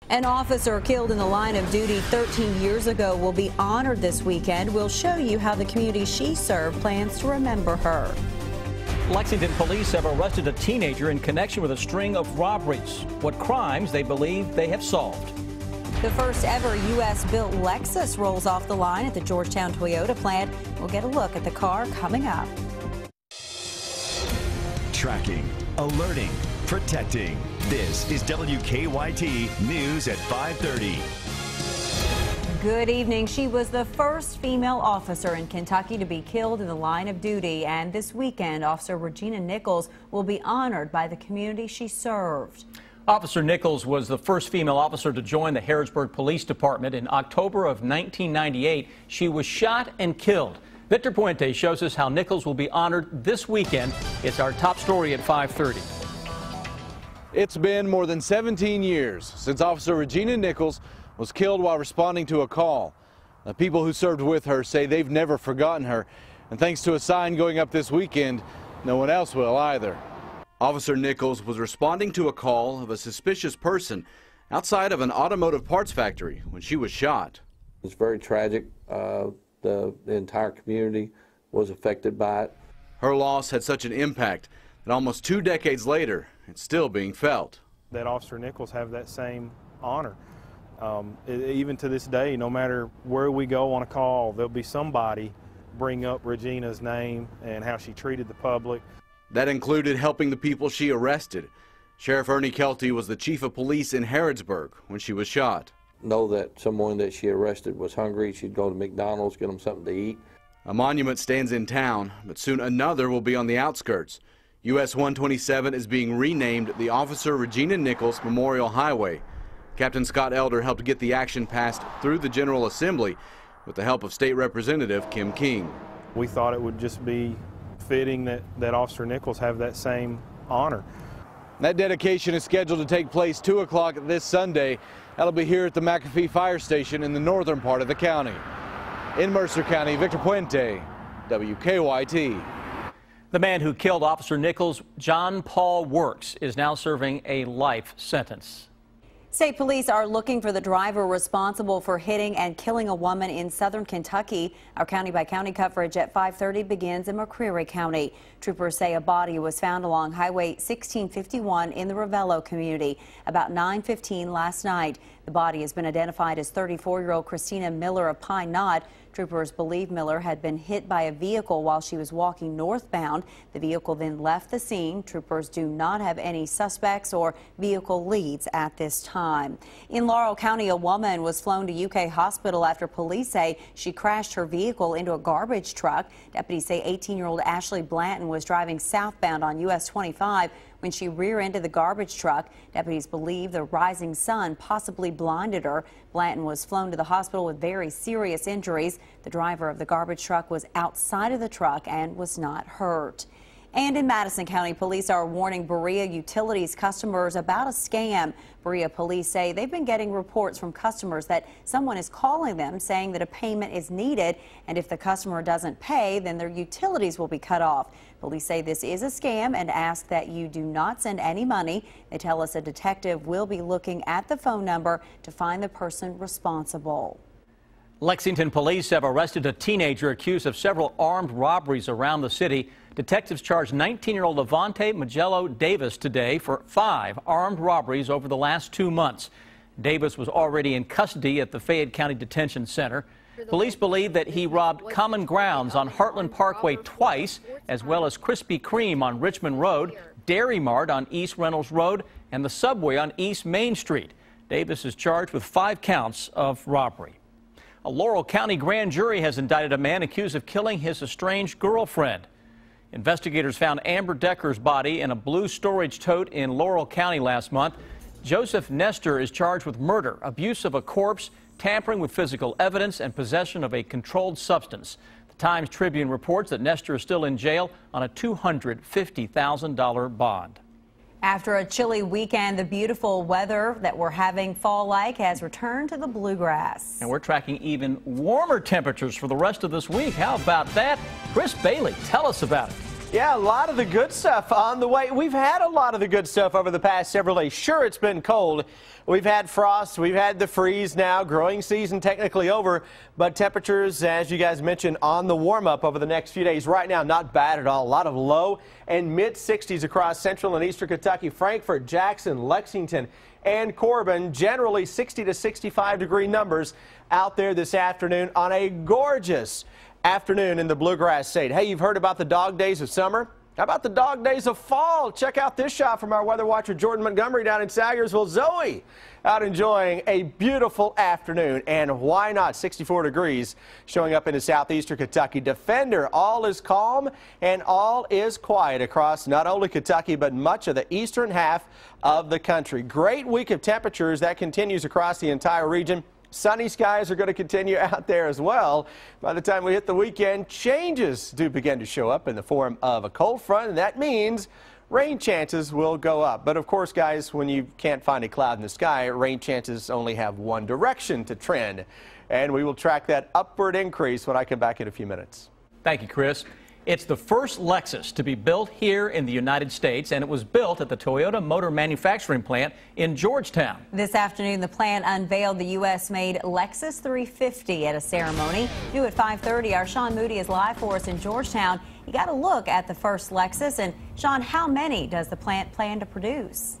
An officer killed in the line of duty 13 years ago will be honored this weekend. We'll show you how the community she served plans to remember her. Lexington police have arrested a teenager in connection with a string of robberies. What crimes they believe they have solved. The first ever U.S.-built Lexus rolls off the line at the Georgetown Toyota plant. We'll get a look at the car coming up. Tracking, alerting, protecting. This is WKYT News at 5:30. Good evening. She was the first female officer in Kentucky to be killed in the line of duty, and this weekend, Officer Regina Nichols will be honored by the community she served. Officer Nichols was the first female officer to join the Harrodsburg Police Department in October of 1998. She was shot and killed. Victor Puente shows us how Nichols will be honored this weekend. It's our top story at 5:30. It's been more than 17 years since Officer Regina Nichols was killed while responding to a call. The people who served with her say they've never forgotten her, and thanks to a sign going up this weekend, no one else will either. Officer Nichols was responding to a call of a suspicious person outside of an automotive parts factory when she was shot. It's very tragic. The entire community was affected by it. Her loss had such an impact that almost 2 decades later, it's still being felt. That Officer Nichols have that same honor. Even to this day, no matter where we go on a call, there'll be somebody bring up Regina's name and how she treated the public. That included helping the people she arrested. Sheriff Ernie Kelty was the chief of police in Harrodsburg when she was shot. Know that someone that she arrested was hungry. She'd go to McDonald's, get them something to eat. A monument stands in town, but soon another will be on the outskirts. US 127 is being renamed the Officer Regina Nichols Memorial Highway. Captain Scott Elder helped get the action passed through the General Assembly with the help of State Representative Kim King. We thought it would just be fitting that Officer Nichols have that same honor. That dedication is scheduled to take place 2 o'clock this Sunday. That'll be here at the McAfee Fire Station in the northern part of the county. In Mercer County, Victor Puente, WKYT. The man who killed Officer Nichols, John Paul Works, is now serving a life sentence. State police are looking for the driver responsible for hitting and killing a woman in southern Kentucky. Our county-by-county coverage at 5:30 begins in McCreary County. Troopers say a body was found along Highway 1651 in the Ravello community about 9:15 last night. The body has been identified as 34-year-old Christina Miller of Pine Knot. Troopers believe Miller had been hit by a vehicle while she was walking northbound. The vehicle then left the scene. Troopers do not have any suspects or vehicle leads at this time. In Laurel County, a woman was flown to UK hospital after police say she crashed her vehicle into a garbage truck. Deputies say 18-year-old Ashley Blanton was driving southbound on US 25 when she rear-ended the garbage truck. Deputies believe the rising sun possibly blinded her. Blanton was flown to the hospital with very serious injuries. The driver of the garbage truck was outside of the truck and was not hurt. And in Madison County, police are warning Berea Utilities customers about a scam. Berea police say they've been getting reports from customers that someone is calling them saying that a payment is needed, and if the customer doesn't pay, then their utilities will be cut off. Police say this is a scam and ask that you do not send any money. They tell us a detective will be looking at the phone number to find the person responsible. Lexington police have arrested a teenager accused of several armed robberies around the city. Detectives charged 19-year-old Levante Magello Davis today for 5 armed robberies over the last 2 months. Davis was already in custody at the Fayette County Detention Center. Police believe that he robbed Common Grounds on Heartland Parkway twice, as well as Krispy Kreme on Richmond Road, Dairy Mart on East Reynolds Road, and the Subway on East Main Street. Davis is charged with 5 counts of robbery. A Laurel County grand jury has indicted a man accused of killing his estranged girlfriend. Investigators found Amber Decker's body in a blue storage tote in Laurel County last month. Joseph Nestor is charged with murder, abuse of a corpse, tampering with physical evidence, and possession of a controlled substance. The Times Tribune reports that Nestor is still in jail on a $250,000 bond. After a chilly weekend, the beautiful weather that we're having fall-like has returned to the bluegrass. And we're tracking even warmer temperatures for the rest of this week. How about that? Chris Bailey, tell us about it. Yeah, a lot of the good stuff on the way. We've had a lot of the good stuff over the past several days. Sure, it's been cold. We've had frost. We've had the freeze now. Growing season technically over, but temperatures, as you guys mentioned, on the warm-up over the next few days. Right now, not bad at all. A lot of low and mid-60s across central and eastern Kentucky, Frankfort, Jackson, Lexington, and Corbin. Generally 60 to 65 degree numbers out there this afternoon on a gorgeous afternoon in the Bluegrass State. Hey, you've heard about the dog days of summer? How about the dog days of fall? Check out this shot from our weather watcher Jordan Montgomery down in Sagersville. Zoe out enjoying a beautiful afternoon, and why not 64 degrees showing up into southeastern Kentucky. Defender, all is calm and all is quiet across not only Kentucky but much of the eastern half of the country. Great week of temperatures that continues across the entire region. Sunny skies are going to continue out there as well. By the time we hit the weekend, changes do begin to show up in the form of a cold front, and that means rain chances will go up. But of course, guys, when you can't find a cloud in the sky, rain chances only have one direction to trend. And we will track that upward increase when I come back in a few minutes. Thank you, Chris. It's the first Lexus to be built here in the United States, and it was built at the Toyota Motor Manufacturing Plant in Georgetown. This afternoon, the plant unveiled the U.S.-made Lexus 350 at a ceremony. New at 5:30, our Sean Moody is live for us in Georgetown. He got a look at the first Lexus. And, Sean, how many does the plant plan to produce?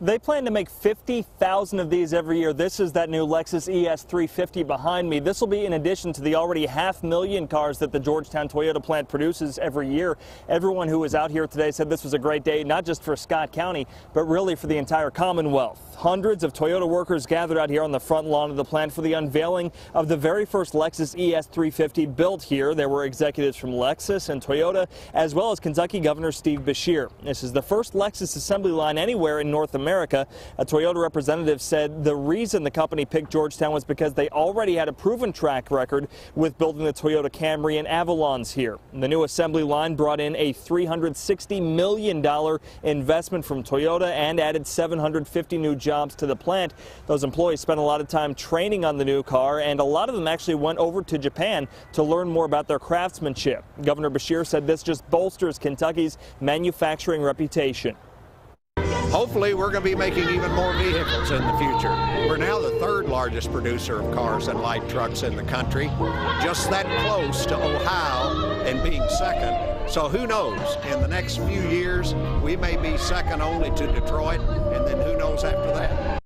They plan to make 50,000 of these every year. This is that new Lexus ES 350 behind me. This will be in addition to the already 500,000 cars that the Georgetown Toyota plant produces every year. Everyone who was out here today said this was a great day, not just for Scott County, but really for the entire Commonwealth. Hundreds of Toyota workers gathered out here on the front lawn of the plant for the unveiling of the very first Lexus ES 350 built here. There were executives from Lexus and Toyota, as well as Kentucky Governor Steve Beshear. This is the first Lexus assembly line anywhere in North America. A Toyota representative said the reason the company picked Georgetown was because they already had a proven track record with building the Toyota Camry and Avalons here. The new assembly line brought in a $360 million investment from Toyota and added 750 new jobs to the plant. Those employees spent a lot of time training on the new car, and a lot of them actually went over to Japan to learn more about their craftsmanship. Governor Beshear said this just bolsters Kentucky's manufacturing reputation. Hopefully, we're going to be making even more vehicles in the future. We're now the third largest producer of cars and light trucks in the country, just that close to Ohio and being second. So who knows, in the next few years, we may be second only to Detroit, and then who knows after that.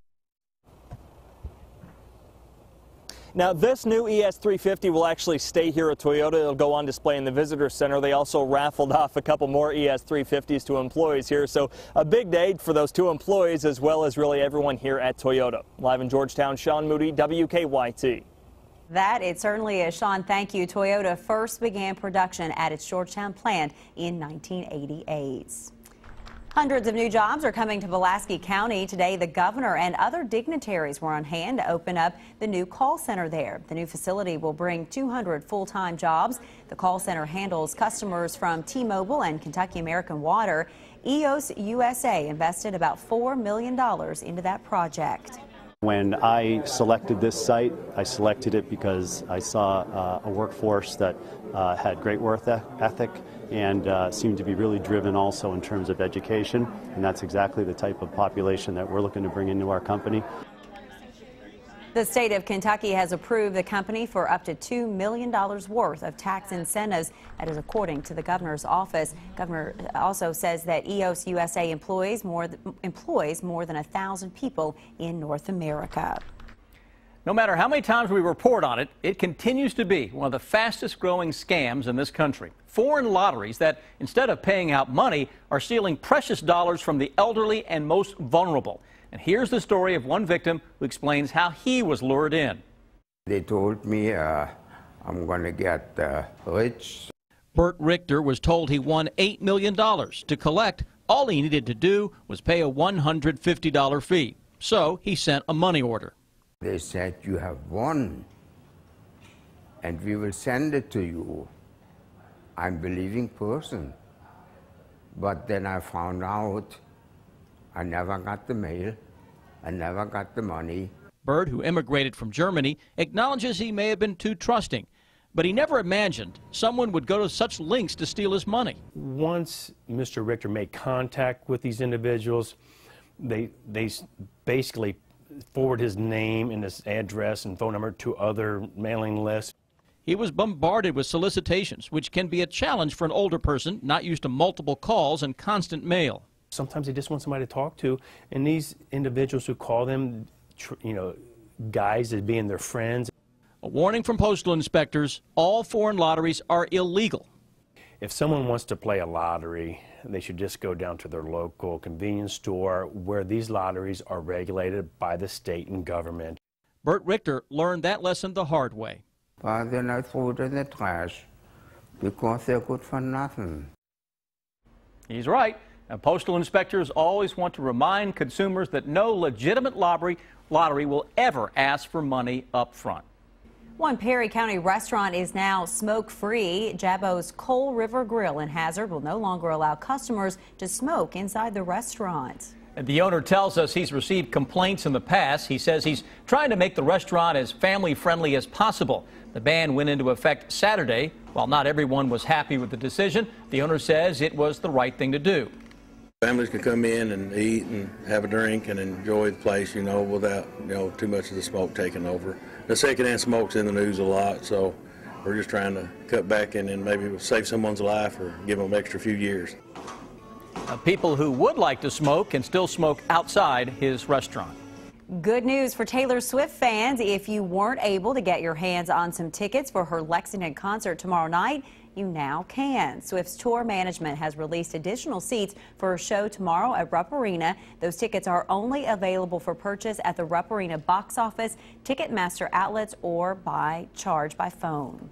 Now, this new ES350 will actually stay here at Toyota. It'll go on display in the visitor center. They also raffled off a couple more ES350s to employees here. So a big day for those two employees, as well as really everyone here at Toyota. Live in Georgetown, Sean Moody, WKYT. That it certainly is. Sean, thank you. Toyota first began production at its Georgetown plant in 1988. Hundreds of new jobs are coming to Pulaski County. Today, the governor and other dignitaries were on hand to open up the new call center there. The new facility will bring 200 full-time jobs. The call center handles customers from T-Mobile and Kentucky American Water. EOS USA invested about $4 million into that project. When I selected this site, I selected it because I saw a workforce that had great work ethic and seemed to be really driven also in terms of education, and that's exactly the type of population that we're looking to bring into our company. The state of Kentucky has approved the company for up to $2 million worth of tax incentives. That is according to the governor's office. Governor also says that EOS USA employs more than 1,000 people in North America. No matter how many times we report on it, it continues to be one of the fastest growing scams in this country. Foreign lotteries that, instead of paying out money, are stealing precious dollars from the elderly and most vulnerable. And here's the story of one victim who explains how he was lured in. They told me I'm going to get rich. Bert Richter was told he won $8 million. To collect, all he needed to do was pay a $150 fee. So he sent a money order. They said, you have won, and we will send it to you. I'm a believing person. But then I found out I never got the mail, I never got the money. Bert, who immigrated from Germany, acknowledges he may have been too trusting. but he never imagined someone would go to such lengths to steal his money. Once Mr. Richter made contact with these individuals, they basically forward his name and his address and phone number to other mailing lists. He was bombarded with solicitations, which can be a challenge for an older person not used to multiple calls and constant mail. Sometimes they just want somebody to talk to, and these individuals who call them, guys as being their friends. A warning from postal inspectors: all foreign lotteries are illegal. If someone wants to play a lottery, they should just go down to their local convenience store where these lotteries are regulated by the state and government. Bert Richter learned that lesson the hard way. But then I threw it in the trash because they're good for nothing. He's right. And postal inspectors always want to remind consumers that no legitimate lottery will ever ask for money up front. One Perry County restaurant is now smoke-free. Jabo's Coal River Grill in Hazard will no longer allow customers to smoke inside the restaurant. The owner tells us he's received complaints in the past. He says he's trying to make the restaurant as family-friendly as possible. The ban went into effect Saturday. While not everyone was happy with the decision, the owner says it was the right thing to do. Families can come in and eat and have a drink and enjoy the place, without, too much of the smoke taking over. The secondhand smoke's in the news a lot, so we're just trying to cut back and maybe save someone's life or give them an extra few years. People who would like to smoke can still smoke outside his restaurant. Good news for Taylor Swift fans. If you weren't able to get your hands on some tickets for her Lexington concert tomorrow night, you now can. Swift's tour management has released additional seats for her show tomorrow at Rupp Arena. Those tickets are only available for purchase at the Rupp Arena box office, Ticketmaster outlets, or by charge by phone.